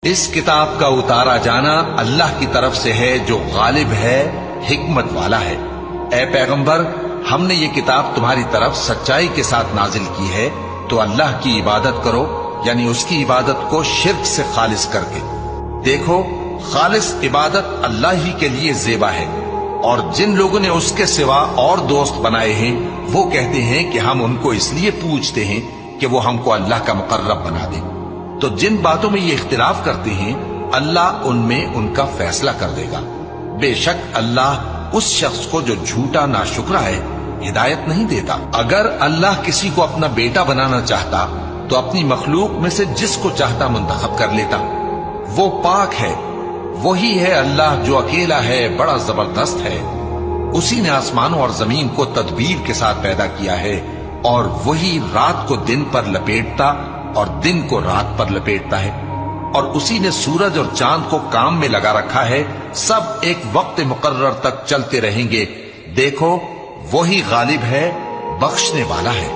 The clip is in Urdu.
اس کتاب کا اتارا جانا اللہ کی طرف سے ہے جو غالب ہے، حکمت والا ہے۔ اے پیغمبر، ہم نے یہ کتاب تمہاری طرف سچائی کے ساتھ نازل کی ہے، تو اللہ کی عبادت کرو، یعنی اس کی عبادت کو شرک سے خالص کر کے۔ دیکھو، خالص عبادت اللہ ہی کے لیے زیبا ہے، اور جن لوگوں نے اس کے سوا اور دوست بنائے ہیں وہ کہتے ہیں کہ ہم ان کو اس لیے پوجتے ہیں کہ وہ ہم کو اللہ کا مقرب بنا دیں۔ تو جن باتوں میں یہ اختلاف کرتے ہیں اللہ ان میں ان کا فیصلہ کر دے گا۔ بے شک اللہ اس شخص کو جو جھوٹا ناشکرا ہے ہدایت نہیں دیتا۔ اگر اللہ کسی کو اپنا بیٹا بنانا چاہتا تو اپنی مخلوق میں سے جس کو چاہتا منتخب کر لیتا۔ وہ پاک ہے، وہی ہے اللہ جو اکیلا ہے، بڑا زبردست ہے۔ اسی نے آسمانوں اور زمین کو تدبیر کے ساتھ پیدا کیا ہے، اور وہی رات کو دن پر لپیٹتا اور دن کو رات پر لپیٹتا ہے، اور اسی نے سورج اور چاند کو کام میں لگا رکھا ہے، سب ایک وقت مقرر تک چلتے رہیں گے۔ دیکھو، وہی غالب ہے، بخشنے والا ہے۔